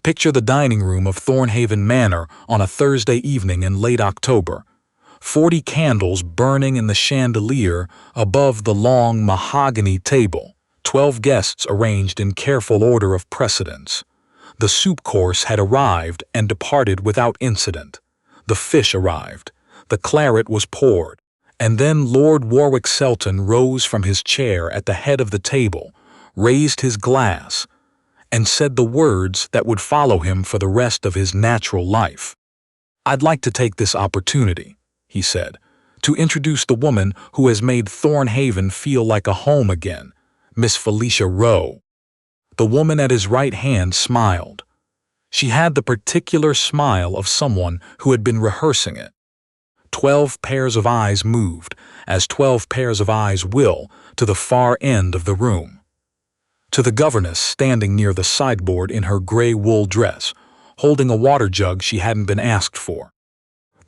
Picture the dining room of Thornhaven Manor on a Thursday evening in late October. 40 candles burning in the chandelier above the long mahogany table. 12 guests arranged in careful order of precedence. The soup course had arrived and departed without incident. The fish arrived. The claret was poured. And then Lord Selton rose from his chair at the head of the table, raised his glass, and said the words that would follow him for the rest of his natural life. "I'd like to take this opportunity," he said, "to introduce the woman who has made Thornhaven feel like a home again, Miss Felicia Rowe." The woman at his right hand smiled. She had the particular smile of someone who had been rehearsing it. 12 pairs of eyes moved, as 12 pairs of eyes will, to the far end of the room. To the governess standing near the sideboard in her gray wool dress, holding a water jug she hadn't been asked for.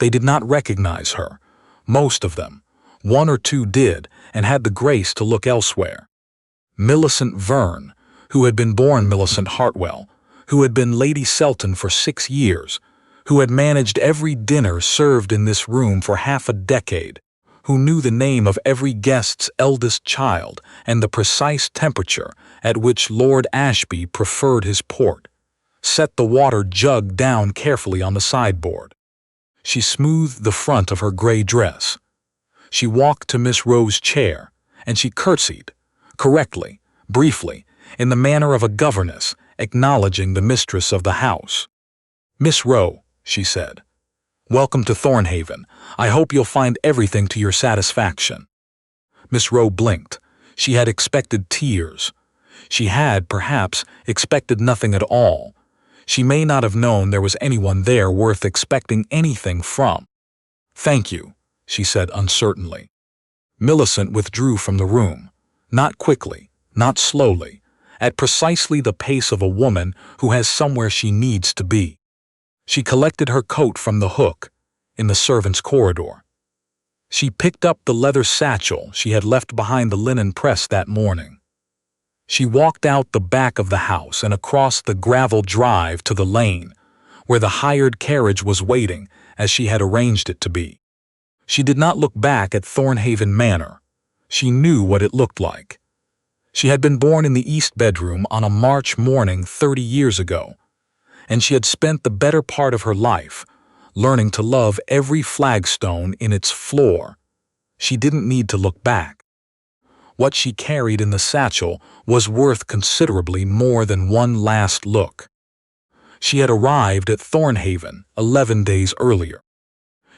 They did not recognize her. Most of them. One or two did, and had the grace to look elsewhere. Millicent Verne, who had been born Millicent Hartwell, who had been Lady Selton for 6 years, who had managed every dinner served in this room for half a decade, who knew the name of every guest's eldest child and the precise temperature at which Lord Ashby preferred his port, set the water jug down carefully on the sideboard. She smoothed the front of her gray dress. She walked to Miss Rowe's chair, and she curtsied, correctly, briefly, in the manner of a governess, acknowledging the mistress of the house. "Miss Rowe," she said, "welcome to Thornhaven. I hope you'll find everything to your satisfaction." Miss Rowe blinked. She had expected tears. She had, perhaps, expected nothing at all. She may not have known there was anyone there worth expecting anything from. "Thank you," she said uncertainly. Millicent withdrew from the room, not quickly, not slowly, at precisely the pace of a woman who has somewhere she needs to be. She collected her coat from the hook in the servants' corridor. She picked up the leather satchel she had left behind the linen press that morning. She walked out the back of the house and across the gravel drive to the lane, where the hired carriage was waiting as she had arranged it to be. She did not look back at Thornhaven Manor. She knew what it looked like. She had been born in the east bedroom on a March morning 30 years ago, and she had spent the better part of her life learning to love every flagstone in its floor. She didn't need to look back. What she carried in the satchel was worth considerably more than one last look. She had arrived at Thornhaven 11 days earlier.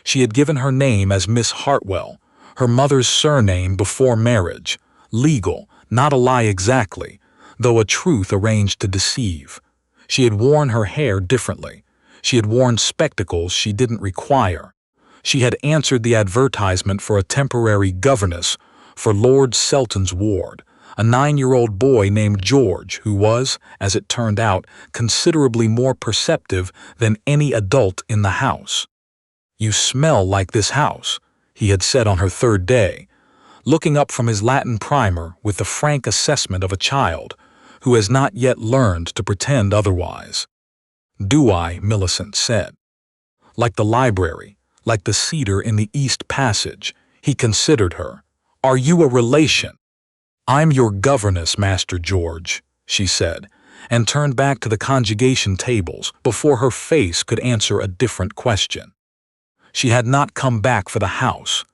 She had given her name as Miss Hartwell, her mother's surname before marriage, legal, not a lie exactly, though a truth arranged to deceive. She had worn her hair differently. She had worn spectacles she didn't require. She had answered the advertisement for a temporary governess for Lord Selton's ward, a 9-year-old boy named George who was, as it turned out, considerably more perceptive than any adult in the house. "You smell like this house," he had said on her 3rd day, looking up from his Latin primer with the frank assessment of a child who has not yet learned to pretend otherwise. "Do I?" Millicent said. "Like the library, like the cedar in the East Passage." He considered her. "Are you a relation?" "I'm your governess, Master George," she said, and turned back to the conjugation tables before her face could answer a different question. She had not come back for the house.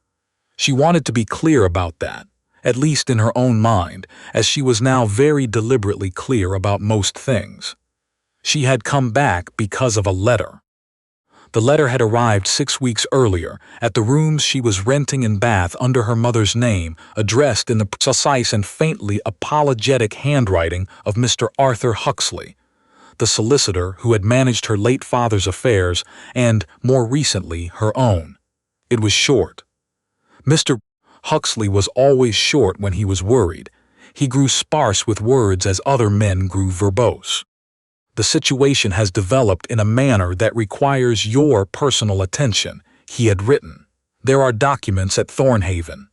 She wanted to be clear about that, at least in her own mind, as she was now very deliberately clear about most things. She had come back because of a letter. The letter had arrived 6 weeks earlier at the rooms she was renting in Bath under her mother's name, addressed in the precise and faintly apologetic handwriting of Mr. Arthur Huxley, the solicitor who had managed her late father's affairs and, more recently, her own. It was short. Mr. Huxley was always short when he was worried. He grew sparse with words as other men grew verbose. "The situation has developed in a manner that requires your personal attention," he had written. "There are documents at Thornhaven.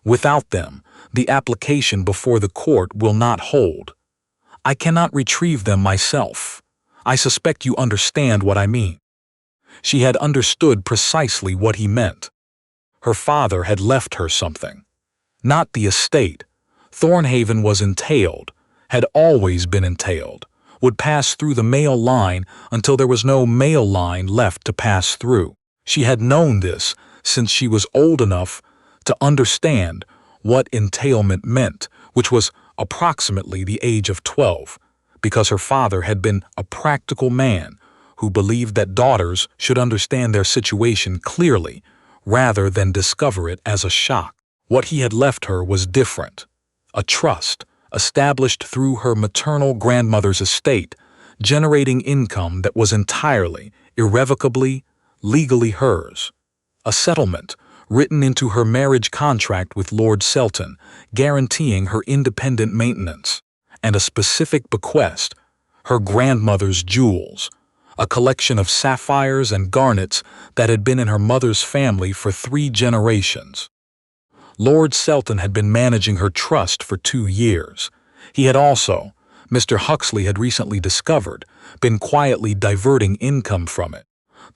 Without them, the application before the court will not hold. I cannot retrieve them myself. I suspect you understand what I mean." She had understood precisely what he meant. Her father had left her something. Not the estate. Thornhaven was entailed, had always been entailed, would pass through the male line until there was no male line left to pass through. She had known this since she was old enough to understand what entailment meant, which was approximately the age of 12, because her father had been a practical man who believed that daughters should understand their situation clearly rather than discover it as a shock. What he had left her was different. A trust, established through her maternal grandmother's estate, generating income that was entirely, irrevocably, legally hers. A settlement, written into her marriage contract with Lord Selton, guaranteeing her independent maintenance. And a specific bequest, her grandmother's jewels, a collection of sapphires and garnets that had been in her mother's family for 3 generations. Lord Selton had been managing her trust for 2 years. He had also, Mr. Huxley had recently discovered, been quietly diverting income from it.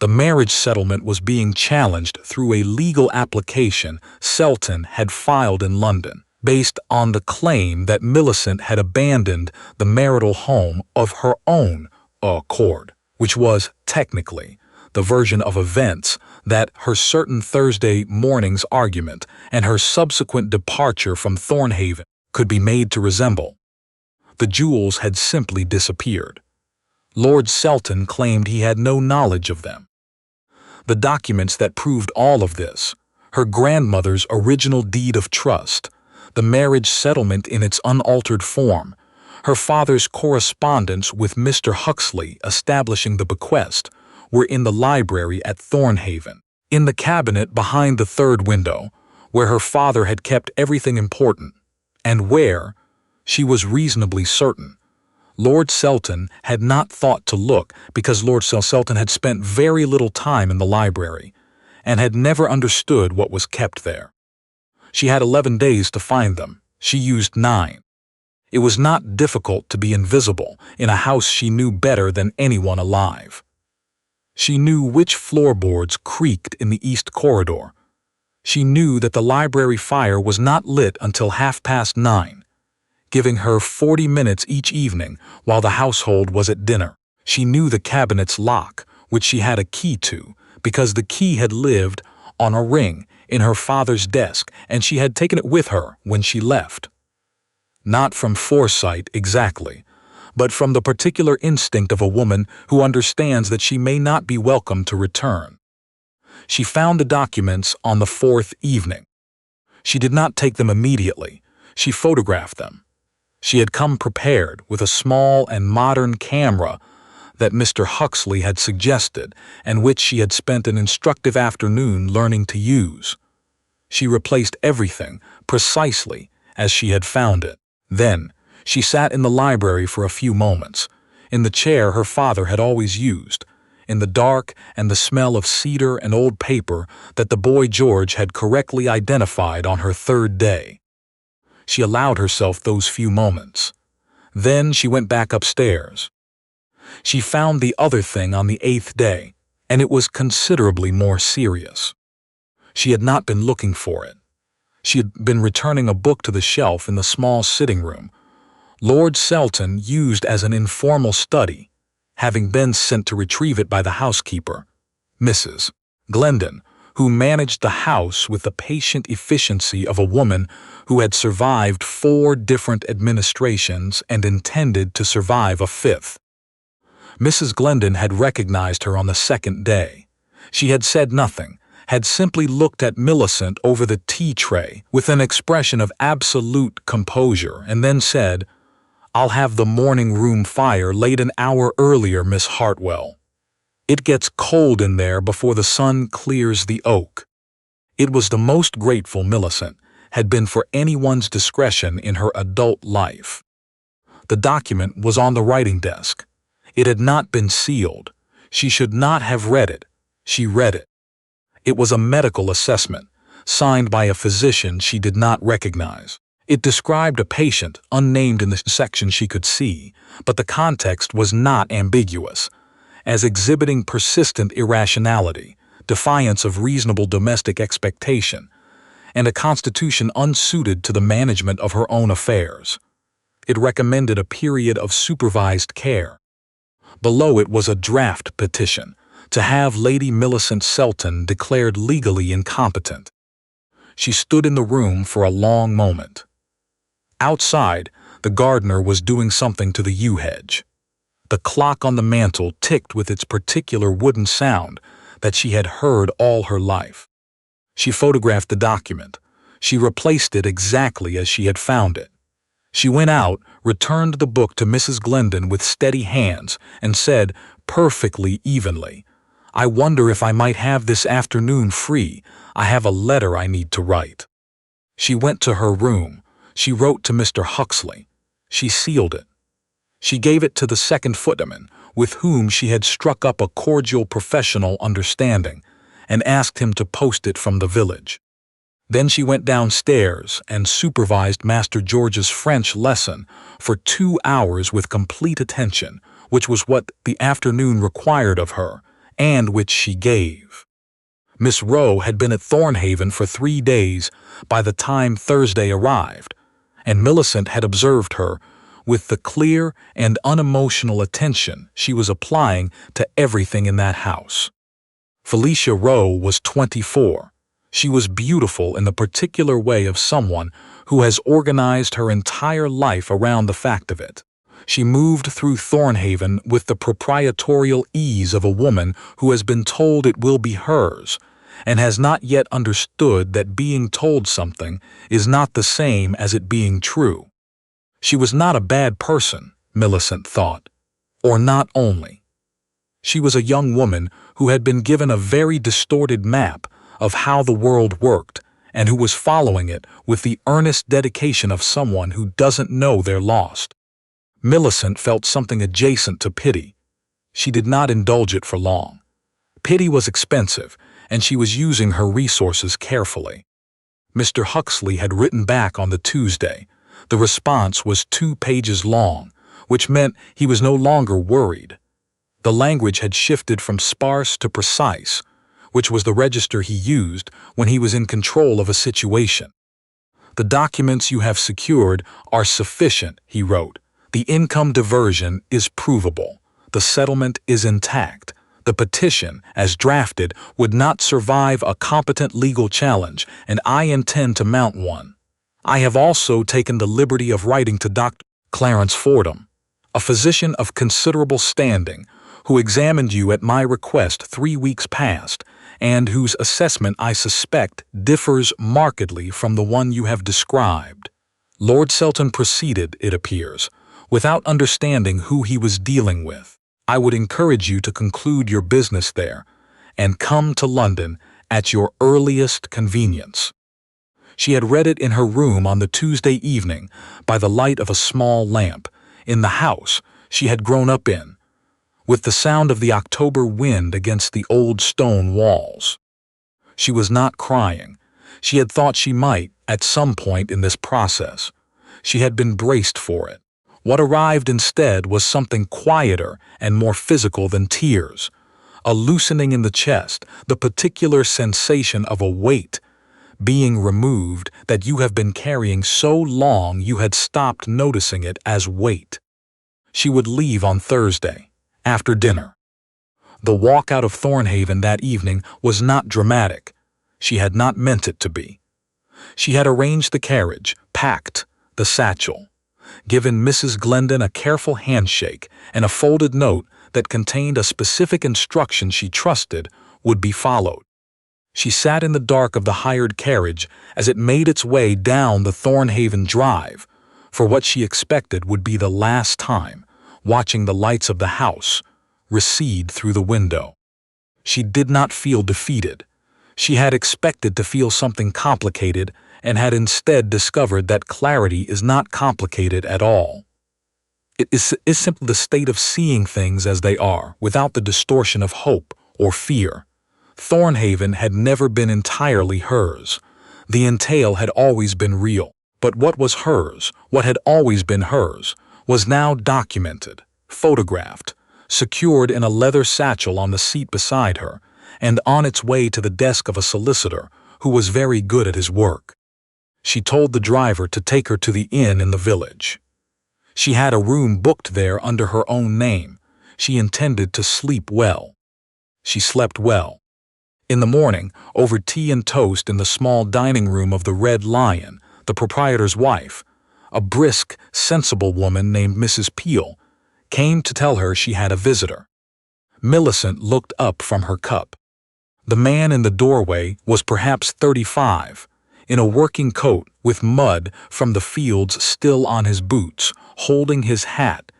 The marriage settlement was being challenged through a legal application Selton had filed in London, based on the claim that Millicent had abandoned the marital home of her own accord, which was, technically, the version of events that her certain Thursday morning's argument and her subsequent departure from Thornhaven could be made to resemble. The jewels had simply disappeared. Lord Selton claimed he had no knowledge of them. The documents that proved all of this, her grandmother's original deed of trust, the marriage settlement in its unaltered form, her father's correspondence with Mr. Huxley establishing the bequest, were in the library at Thornhaven, in the cabinet behind the 3rd window, where her father had kept everything important, and where, she was reasonably certain, Lord Selton had not thought to look because Lord Selton had spent very little time in the library and had never understood what was kept there. She had 11 days to find them. She used 9. It was not difficult to be invisible in a house she knew better than anyone alive. She knew which floorboards creaked in the east corridor. She knew that the library fire was not lit until 9:30, giving her 40 minutes each evening while the household was at dinner. She knew the cabinet's lock, which she had a key to, because the key had lived on a ring in her father's desk and she had taken it with her when she left. Not from foresight exactly, but from the particular instinct of a woman who understands that she may not be welcome to return. She found the documents on the 4th evening. She did not take them immediately. She photographed them. She had come prepared with a small and modern camera that Mr. Huxley had suggested and which she had spent an instructive afternoon learning to use. She replaced everything precisely as she had found it. Then, she sat in the library for a few moments, in the chair her father had always used, in the dark and the smell of cedar and old paper that the boy George had correctly identified on her 3rd day. She allowed herself those few moments. Then she went back upstairs. She found the other thing on the 8th day, and it was considerably more serious. She had not been looking for it. She had been returning a book to the shelf in the small sitting room Lord Selton used as an informal study, having been sent to retrieve it by the housekeeper, Mrs. Glendon, who managed the house with the patient efficiency of a woman who had survived 4 different administrations and intended to survive a 5th. Mrs. Glendon had recognized her on the 2nd day. She had said nothing, had simply looked at Millicent over the tea tray with an expression of absolute composure, and then said, "I'll have the morning room fire laid an hour earlier, Miss Hartwell. It gets cold in there before the sun clears the oak." It was the most grateful Millicent had been for anyone's discretion in her adult life. The document was on the writing desk. It had not been sealed. She should not have read it. She read it. It was a medical assessment, signed by a physician she did not recognize. It described a patient, unnamed in the section she could see, but the context was not ambiguous, as exhibiting persistent irrationality, defiance of reasonable domestic expectation, and a constitution unsuited to the management of her own affairs. It recommended a period of supervised care. Below it was a draft petition to have Lady Millicent Selton declared legally incompetent. She stood in the room for a long moment. Outside, the gardener was doing something to the yew hedge. The clock on the mantel ticked with its particular wooden sound that she had heard all her life. She photographed the document. She replaced it exactly as she had found it. She went out, returned the book to Mrs. Glendon with steady hands, and said, perfectly evenly, "I wonder if I might have this afternoon free. I have a letter I need to write." She went to her room. She wrote to Mr. Huxley. She sealed it. She gave it to the second footman, with whom she had struck up a cordial professional understanding, and asked him to post it from the village. Then she went downstairs and supervised Master George's French lesson for 2 hours with complete attention, which was what the afternoon required of her, and which she gave. Miss Rowe had been at Thornhaven for 3 days by the time Thursday arrived, and Millicent had observed her with the clear and unemotional attention she was applying to everything in that house. Felicia Rowe was 24. She was beautiful in the particular way of someone who has organized her entire life around the fact of it. She moved through Thornhaven with the proprietorial ease of a woman who has been told it will be hers, and has not yet understood that being told something is not the same as it being true. She was not a bad person, Millicent thought, or not only. She was a young woman who had been given a very distorted map of how the world worked, and who was following it with the earnest dedication of someone who doesn't know they're lost. Millicent felt something adjacent to pity. She did not indulge it for long. Pity was expensive, and she was using her resources carefully. Mr. Huxley had written back on the Tuesday. The response was 2 pages long, which meant he was no longer worried. The language had shifted from sparse to precise, which was the register he used when he was in control of a situation. "The documents you have secured are sufficient," he wrote. "The income diversion is provable. The settlement is intact. The petition, as drafted, would not survive a competent legal challenge, and I intend to mount one. I have also taken the liberty of writing to Dr. Clarence Fordham, a physician of considerable standing, who examined you at my request 3 weeks past, and whose assessment I suspect differs markedly from the one you have described." Lord Selton proceeded, it appears, without understanding who he was dealing with. "I would encourage you to conclude your business there, and come to London at your earliest convenience." She had read it in her room on the Tuesday evening by the light of a small lamp, in the house she had grown up in, with the sound of the October wind against the old stone walls. She was not crying. She had thought she might at some point in this process. She had been braced for it. What arrived instead was something quieter and more physical than tears, a loosening in the chest, the particular sensation of a weight being removed that you have been carrying so long you had stopped noticing it as weight. She would leave on Thursday, after dinner. The walk out of Thornhaven that evening was not dramatic. She had not meant it to be. She had arranged the carriage, packed the satchel, given Mrs. Glendon a careful handshake and a folded note that contained a specific instruction she trusted would be followed. She sat in the dark of the hired carriage as it made its way down the Thornhaven drive, for what she expected would be the last time, watching the lights of the house recede through the window. She did not feel defeated. She had expected to feel something complicated and had instead discovered that clarity is not complicated at all. It is simply the state of seeing things as they are, without the distortion of hope or fear. Thornhaven had never been entirely hers. The entail had always been real. But what was hers, what had always been hers, was now documented, photographed, secured in a leather satchel on the seat beside her, and on its way to the desk of a solicitor who was very good at his work. She told the driver to take her to the inn in the village. She had a room booked there under her own name. She intended to sleep well. She slept well. In the morning, over tea and toast in the small dining room of the Red Lion, the proprietor's wife, a brisk, sensible woman named Mrs. Peel, came to tell her she had a visitor. Millicent looked up from her cup. The man in the doorway was perhaps 35, in a working coat with mud from the fields still on his boots, holding his hat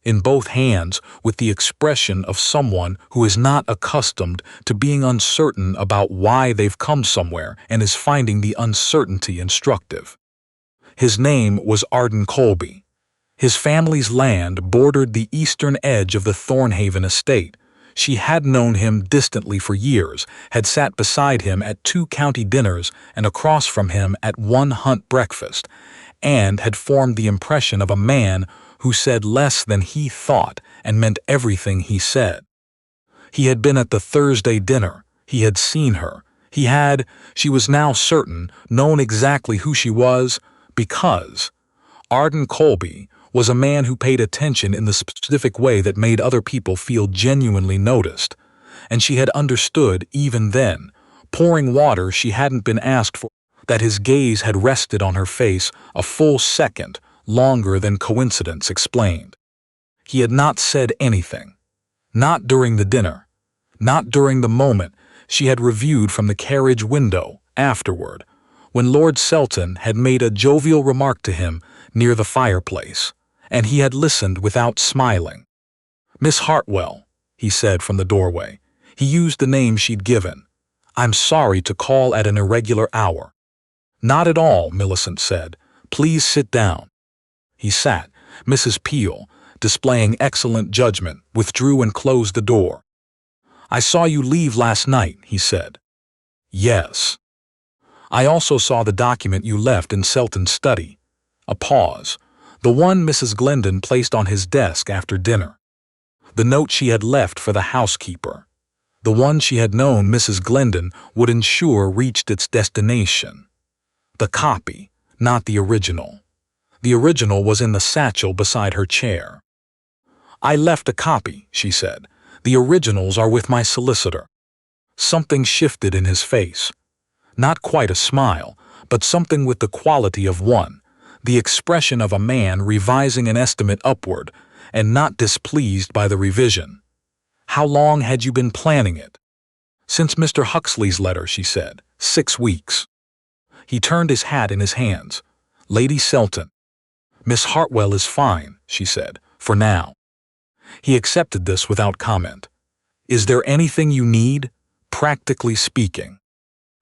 in both hands with the expression of someone who is not accustomed to being uncertain about why they've come somewhere and is finding the uncertainty instructive. His name was Arden Colby. His family's land bordered the eastern edge of the Thornhaven estate. She had known him distantly for years, had sat beside him at 2 county dinners and across from him at 1 hunt breakfast, and had formed the impression of a man who said less than he thought and meant everything he said. He had been at the Thursday dinner. He had seen her. He had, she was now certain, known exactly who she was, because Arden Colby was a man who paid attention in the specific way that made other people feel genuinely noticed, and she had understood even then, pouring water she hadn't been asked for, that his gaze had rested on her face a full second longer than coincidence explained. He had not said anything. Not during the dinner. Not during the moment she had reviewed from the carriage window afterward, when Lord Selton had made a jovial remark to him near the fireplace, and he had listened without smiling. "Miss Hartwell," he said from the doorway. He used the name she'd given. "I'm sorry to call at an irregular hour." "Not at all," Millicent said. "Please sit down." He sat. Mrs. Peel, displaying excellent judgment, withdrew and closed the door. "I saw you leave last night," he said. "Yes. I also saw the document you left in Selton's study." A pause. The one Mrs. Glendon placed on his desk after dinner. The note she had left for the housekeeper. The one she had known Mrs. Glendon would ensure reached its destination. The copy, not the original. The original was in the satchel beside her chair. "I left a copy," she said. "The originals are with my solicitor." Something shifted in his face. Not quite a smile, but something with the quality of one, the expression of a man revising an estimate upward and not displeased by the revision. "How long had you been planning it?" "Since Mr. Huxley's letter," she said. 6 weeks. He turned his hat in his hands. "Lady Selton." "Miss Hartwell is fine," she said, "for now." He accepted this without comment. "Is there anything you need, practically speaking?"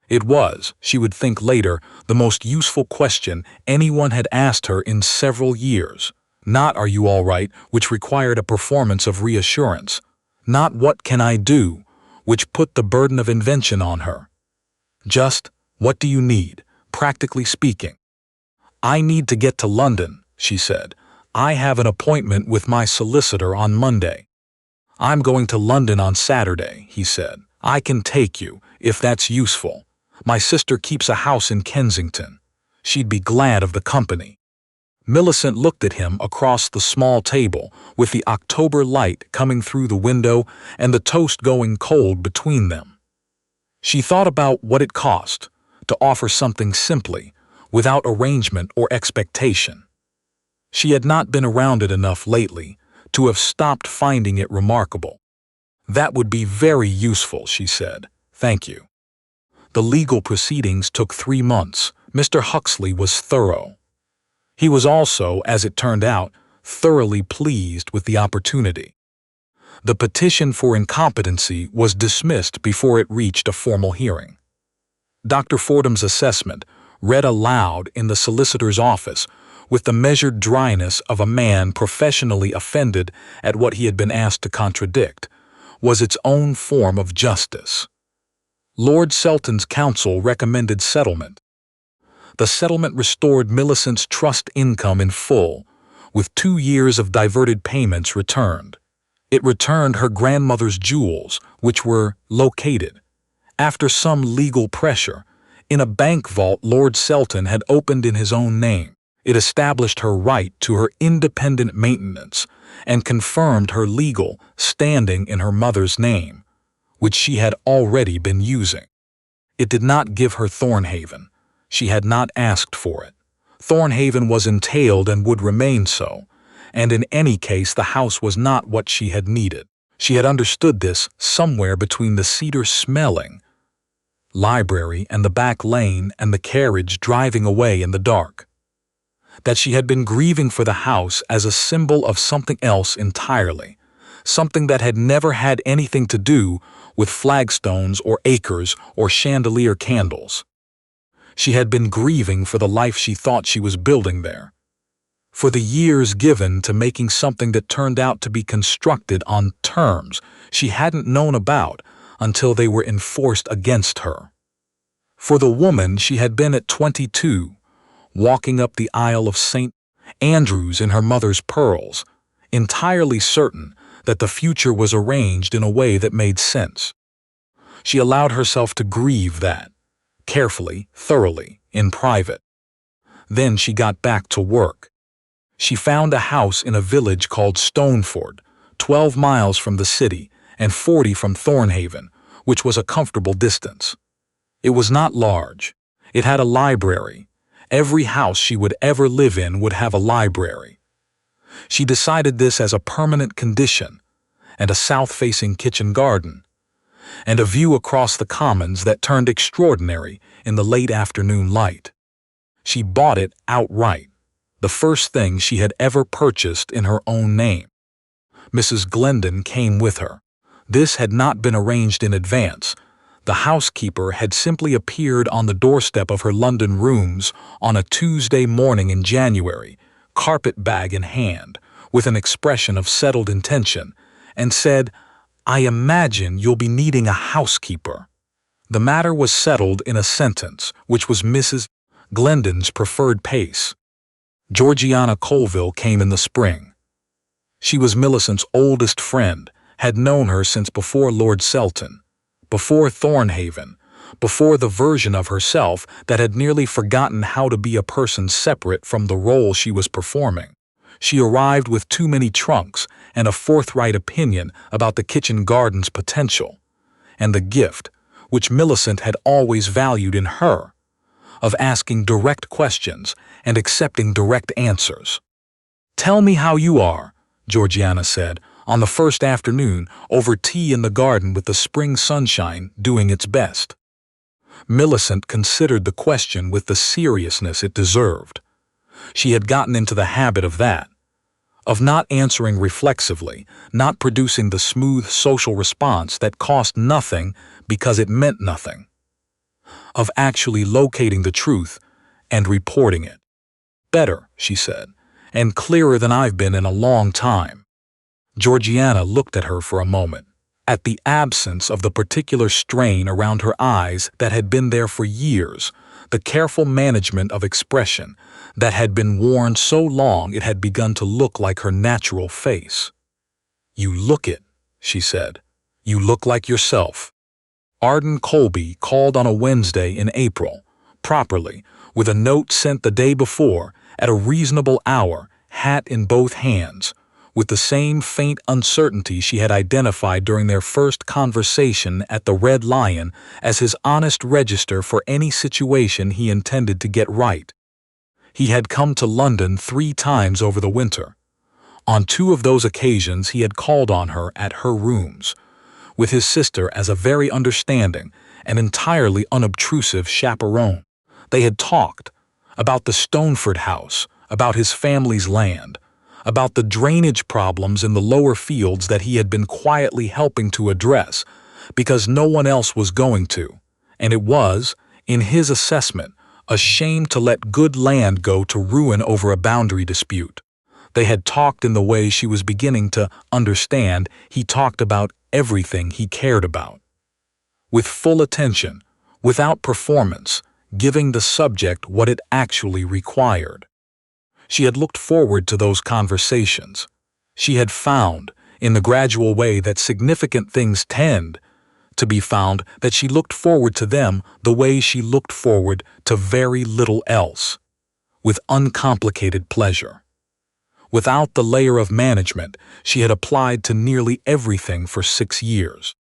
It was, she would think later, the most useful question anyone had asked her in several years. Not "Are you all right?" which required a performance of reassurance. Not "What can I do?" which put the burden of invention on her. Just, "What do you need, practically speaking?" "I need to get to London," she said. "I have an appointment with my solicitor on Monday." "I'm going to London on Saturday," he said. "I can take you, if that's useful. My sister keeps a house in Kensington. She'd be glad of the company." Millicent looked at him across the small table, with the October light coming through the window and the toast going cold between them. She thought about what it cost to offer something simply, without arrangement or expectation. She had not been around it enough lately to have stopped finding it remarkable. "That would be very useful," she said. "Thank you." The legal proceedings took 3 months. Mr. Huxley was thorough. He was also, as it turned out, thoroughly pleased with the opportunity. The petition for incompetency was dismissed before it reached a formal hearing. Dr. Fordham's assessment, read aloud in the solicitor's office with the measured dryness of a man professionally offended at what he had been asked to contradict, was its own form of justice. Lord Selton's counsel recommended settlement. The settlement restored Millicent's trust income in full, with 2 years of diverted payments returned. It returned her grandmother's jewels, which were located, after some legal pressure, in a bank vault Lord Selton had opened in his own name. It established her right to her independent maintenance and confirmed her legal standing in her mother's name, which she had already been using. It did not give her Thornhaven. She had not asked for it. Thornhaven was entailed and would remain so, and in any case the house was not what she had needed. She had understood this somewhere between the cedar-smelling library and the back lane and the carriage driving away in the dark. That she had been grieving for the house as a symbol of something else entirely, something that had never had anything to do with flagstones or acres or chandelier candles. She had been grieving for the life she thought she was building there, for the years given to making something that turned out to be constructed on terms she hadn't known about until they were enforced against her. For the woman she had been at 22, walking up the aisle of St. Andrew's in her mother's pearls, entirely certain that the future was arranged in a way that made sense. She allowed herself to grieve that, carefully, thoroughly, in private. Then she got back to work. She found a house in a village called Stoneford, 12 miles from the city and 40 from Thornhaven, which was a comfortable distance. It was not large. It had a library. Every house she would ever live in would have a library. She decided this as a permanent condition, and a south-facing kitchen garden, and a view across the commons that turned extraordinary in the late afternoon light. She bought it outright, the first thing she had ever purchased in her own name. Mrs. Glendon came with her. This had not been arranged in advance. The housekeeper had simply appeared on the doorstep of her London rooms on a Tuesday morning in January, carpet bag in hand, with an expression of settled intention, and said, "I imagine you'll be needing a housekeeper." The matter was settled in a sentence, which was Mrs. Glendon's preferred pace. Georgiana Colville came in the spring. She was Millicent's oldest friend, had known her since before Lord Selton, before Thornhaven, before the version of herself that had nearly forgotten how to be a person separate from the role she was performing. She arrived with too many trunks and a forthright opinion about the kitchen garden's potential, and the gift, which Millicent had always valued in her, of asking direct questions and accepting direct answers. "Tell me how you are," Georgiana said, on the first afternoon over tea in the garden with the spring sunshine doing its best. Millicent considered the question with the seriousness it deserved. She had gotten into the habit of that, of not answering reflexively, not producing the smooth social response that cost nothing because it meant nothing, of actually locating the truth and reporting it. "Better," she said, "and clearer than I've been in a long time." Georgiana looked at her for a moment, at the absence of the particular strain around her eyes that had been there for years, the careful management of expression that had been worn so long it had begun to look like her natural face. "You look it," she said. "You look like yourself." Arden Colby called on a Wednesday in April, properly, with a note sent the day before, at a reasonable hour, hat in both hands, with the same faint uncertainty she had identified during their first conversation at the Red Lion as his honest register for any situation he intended to get right. He had come to London 3 times over the winter. On 2 of those occasions he had called on her at her rooms, with his sister as a very understanding and entirely unobtrusive chaperone. They had talked about the Stoneford house, about his family's land, about the drainage problems in the lower fields that he had been quietly helping to address because no one else was going to, and it was, in his assessment, a shame to let good land go to ruin over a boundary dispute. They had talked in the way she was beginning to understand. He talked about everything he cared about, with full attention, without performance, giving the subject what it actually required. She had looked forward to those conversations. She had found, in the gradual way that significant things tend to be found, that she looked forward to them the way she looked forward to very little else, with uncomplicated pleasure. Without the layer of management, she had applied to nearly everything for 6 years.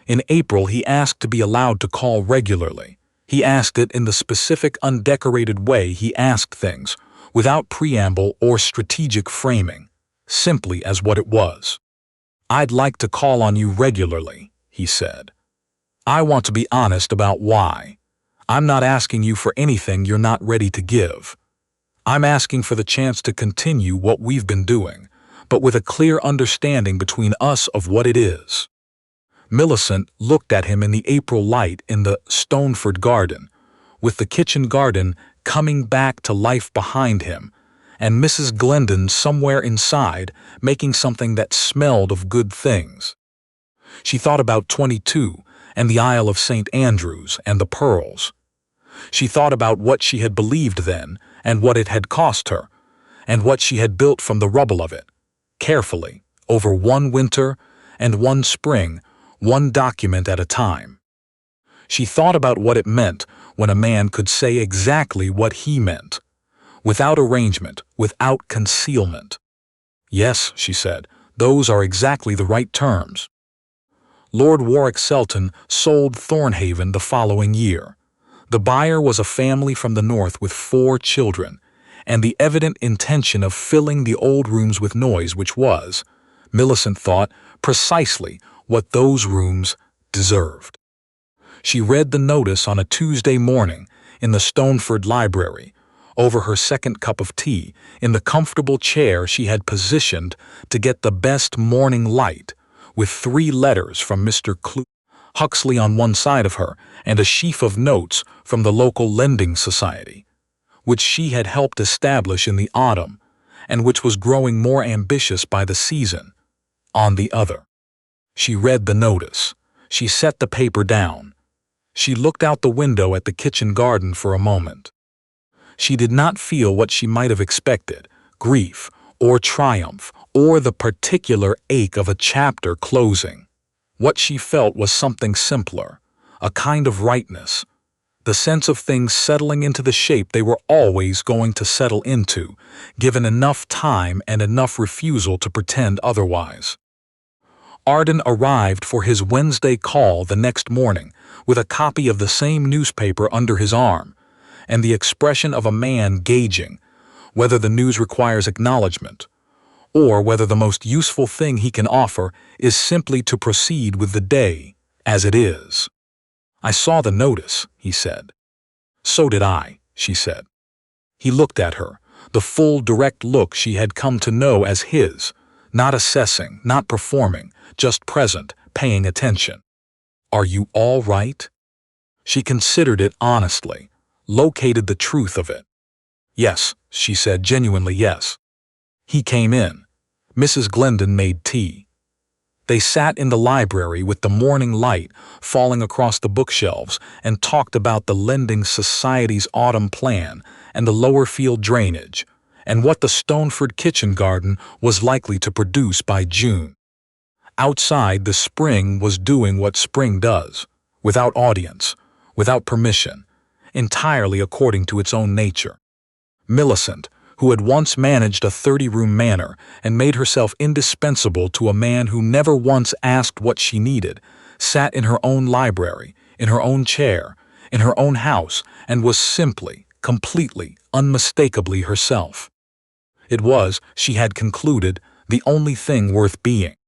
In April, he asked to be allowed to call regularly. He asked it in the specific, undecorated way he asked things, without preamble or strategic framing, simply as what it was. "I'd like to call on you regularly," he said. "I want to be honest about why. I'm not asking you for anything you're not ready to give. I'm asking for the chance to continue what we've been doing, but with a clear understanding between us of what it is." Millicent looked at him in the April light in the Stoneford garden, with the kitchen garden coming back to life behind him, and Mrs. Glendon somewhere inside making something that smelled of good things. She thought about 22 and the Isle of St. Andrews and the pearls. She thought about what she had believed then and what it had cost her, and what she had built from the rubble of it, carefully, over one winter and one spring, one document at a time. She thought about what it meant when a man could say exactly what he meant, without arrangement, without concealment. "Yes," she said, "those are exactly the right terms." Lord Selton sold Thornhaven the following year. The buyer was a family from the north with 4 children, and the evident intention of filling the old rooms with noise, which was, Millicent thought, precisely what those rooms deserved. She read the notice on a Tuesday morning in the Stoneford library, over her second cup of tea, in the comfortable chair she had positioned to get the best morning light, with 3 letters from Mr. Huxley on one side of her and a sheaf of notes from the local lending society, which she had helped establish in the autumn, and which was growing more ambitious by the season, on the other. She read the notice. She set the paper down. She looked out the window at the kitchen garden for a moment. She did not feel what she might have expected, grief or triumph or the particular ache of a chapter closing. What she felt was something simpler, a kind of rightness, the sense of things settling into the shape they were always going to settle into, given enough time and enough refusal to pretend otherwise. Arden arrived for his Wednesday call the next morning with a copy of the same newspaper under his arm, and the expression of a man gauging whether the news requires acknowledgement, or whether the most useful thing he can offer is simply to proceed with the day as it is. "I saw the notice," he said. "So did I," she said. He looked at her, the full, direct look she had come to know as his, not assessing, not performing, just present, paying attention. "Are you all right?" She considered it honestly, located the truth of it. "Yes," she said, genuinely yes. He came in. Mrs. Glendon made tea. They sat in the library with the morning light falling across the bookshelves and talked about the lending society's autumn plan and the lower field drainage, and what the Stoneford kitchen garden was likely to produce by June. Outside, the spring was doing what spring does, without audience, without permission, entirely according to its own nature. Millicent, who had once managed a 30-room manor and made herself indispensable to a man who never once asked what she needed, sat in her own library, in her own chair, in her own house, and was simply, completely, unmistakably herself. It was, she had concluded, the only thing worth being.